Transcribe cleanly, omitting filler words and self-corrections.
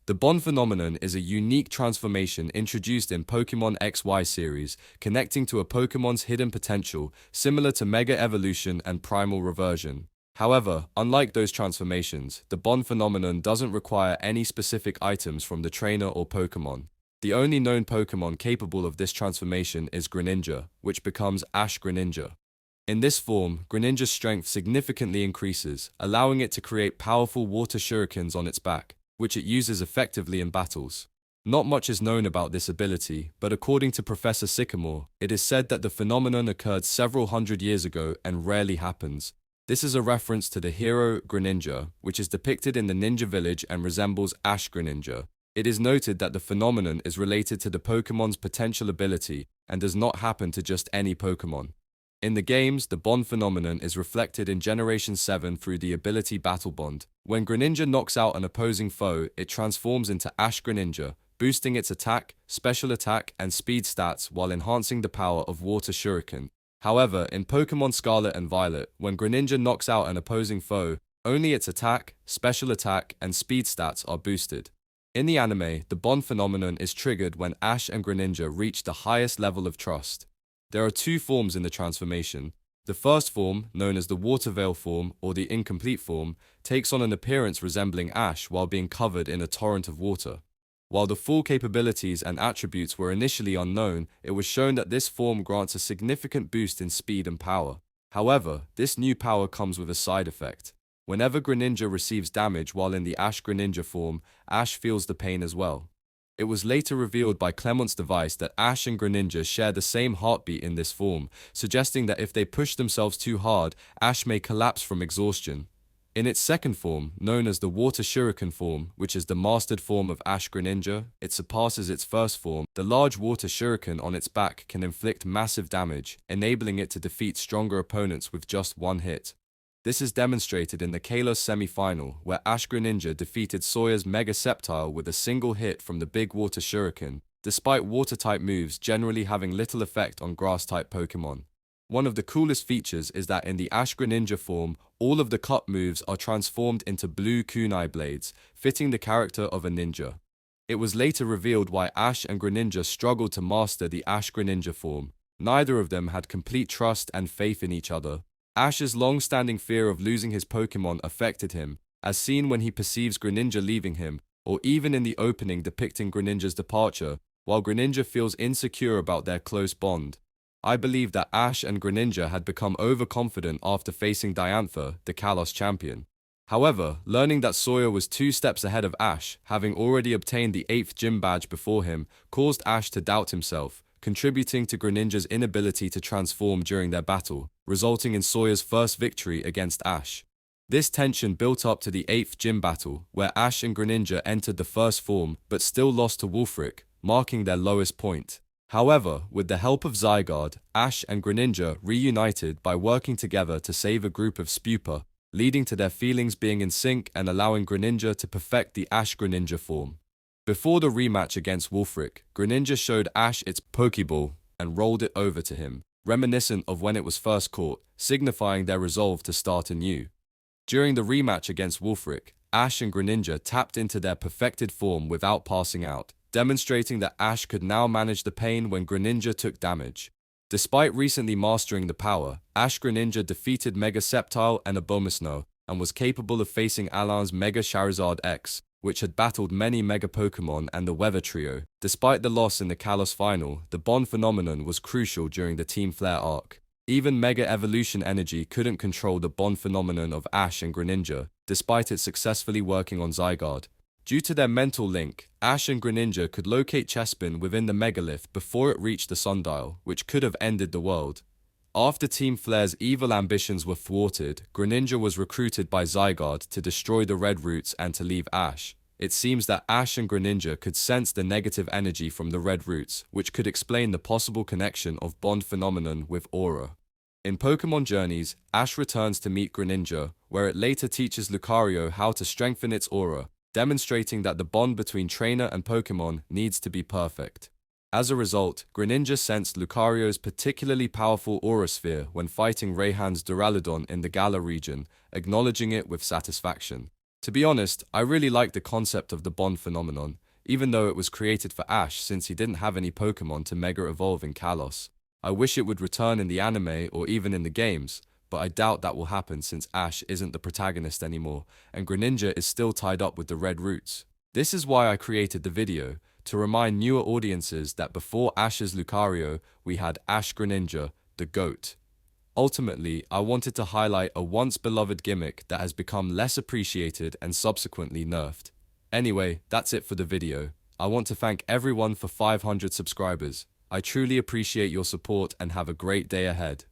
The bond phenomenon is a unique transformation introduced in Pokémon XY series, connecting to a Pokémon's hidden potential, similar to Mega Evolution and Primal Reversion. However, unlike those transformations, the bond phenomenon doesn't require any specific items from the trainer or Pokémon. The only known Pokémon capable of this transformation is Greninja, which becomes Ash Greninja. In this form, Greninja's strength significantly increases, allowing it to create powerful water shurikens on its back, which it uses effectively in battles. Not much is known about this ability, but according to Professor Sycamore, it is said that the phenomenon occurred several hundred years ago and rarely happens. This is a reference to the hero Greninja, which is depicted in the ninja village and resembles Ash Greninja. It is noted that the phenomenon is related to the Pokémon's potential ability and does not happen to just any Pokémon. In the games, the bond phenomenon is reflected in Generation 7 through the ability Battle Bond. When Greninja knocks out an opposing foe, it transforms into Ash Greninja, boosting its attack, special attack, and speed stats while enhancing the power of Water Shuriken. However, in Pokémon Scarlet and Violet, when Greninja knocks out an opposing foe, only its attack, special attack, and speed stats are boosted. In the anime, the bond phenomenon is triggered when Ash and Greninja reach the highest level of trust. There are two forms in the transformation. The first form, known as the Water Veil form or the incomplete form, takes on an appearance resembling Ash while being covered in a torrent of water. While the full capabilities and attributes were initially unknown, it was shown that this form grants a significant boost in speed and power. However, this new power comes with a side effect. Whenever Greninja receives damage while in the Ash Greninja form, Ash feels the pain as well. It was later revealed by Clement's device that Ash and Greninja share the same heartbeat in this form, suggesting that if they push themselves too hard, Ash may collapse from exhaustion. In its second form, known as the Water Shuriken form, which is the mastered form of Ash Greninja, it surpasses its first form. The large Water Shuriken on its back can inflict massive damage, enabling it to defeat stronger opponents with just one hit. This is demonstrated in the Kalos semi-final, where Ash Greninja defeated Sawyer's Mega Sceptile with a single hit from the big Water Shuriken, despite Water-type moves generally having little effect on Grass-type Pokémon. One of the coolest features is that in the Ash Greninja form, all of the cut moves are transformed into blue kunai blades, fitting the character of a ninja. It was later revealed why Ash and Greninja struggled to master the Ash Greninja form. Neither of them had complete trust and faith in each other. Ash's long-standing fear of losing his Pokémon affected him, as seen when he perceives Greninja leaving him, or even in the opening depicting Greninja's departure, while Greninja feels insecure about their close bond. I believe that Ash and Greninja had become overconfident after facing Diantha, the Kalos champion. However, learning that Sawyer was 2 steps ahead of Ash, having already obtained the 8th gym badge before him, caused Ash to doubt himself, contributing to Greninja's inability to transform during their battle, resulting in Sawyer's first victory against Ash. This tension built up to the 8th gym battle, where Ash and Greninja entered the first form but still lost to Wulfric, marking their lowest point. However, with the help of Zygarde, Ash and Greninja reunited by working together to save a group of Spupa, leading to their feelings being in sync and allowing Greninja to perfect the Ash Greninja form. Before the rematch against Wulfric, Greninja showed Ash its Pokeball and rolled it over to him, reminiscent of when it was first caught, signifying their resolve to start anew. During the rematch against Wulfric, Ash and Greninja tapped into their perfected form without passing out, demonstrating that Ash could now manage the pain when Greninja took damage. Despite recently mastering the power, Ash Greninja defeated Mega Sceptile and Abomasnow, and was capable of facing Alan's Mega Charizard X, which had battled many Mega Pokémon and the Weather Trio. Despite the loss in the Kalos final, the bond phenomenon was crucial during the Team Flare arc. Even Mega Evolution Energy couldn't control the bond phenomenon of Ash and Greninja, despite it successfully working on Zygarde. Due to their mental link, Ash and Greninja could locate Chespin within the Megalith before it reached the Sundial, which could have ended the world. After Team Flare's evil ambitions were thwarted, Greninja was recruited by Zygarde to destroy the Red Roots and to leave Ash. It seems that Ash and Greninja could sense the negative energy from the Red Roots, which could explain the possible connection of bond phenomenon with Aura. In Pokémon Journeys, Ash returns to meet Greninja, where it later teaches Lucario how to strengthen its aura, demonstrating that the bond between trainer and Pokémon needs to be perfect. As a result, Greninja sensed Lucario's particularly powerful aura sphere when fighting Raihan's Duraludon in the Galar region, acknowledging it with satisfaction. To be honest, I really like the concept of the bond phenomenon, even though it was created for Ash since he didn't have any Pokémon to Mega Evolve in Kalos. I wish it would return in the anime or even in the games, but I doubt that will happen since Ash isn't the protagonist anymore, and Greninja is still tied up with the red roots. This is why I created the video, to remind newer audiences that before Ash's Lucario, we had Ash Greninja, the GOAT. Ultimately, I wanted to highlight a once-beloved gimmick that has become less appreciated and subsequently nerfed. Anyway, that's it for the video. I want to thank everyone for 500 subscribers. I truly appreciate your support and have a great day ahead.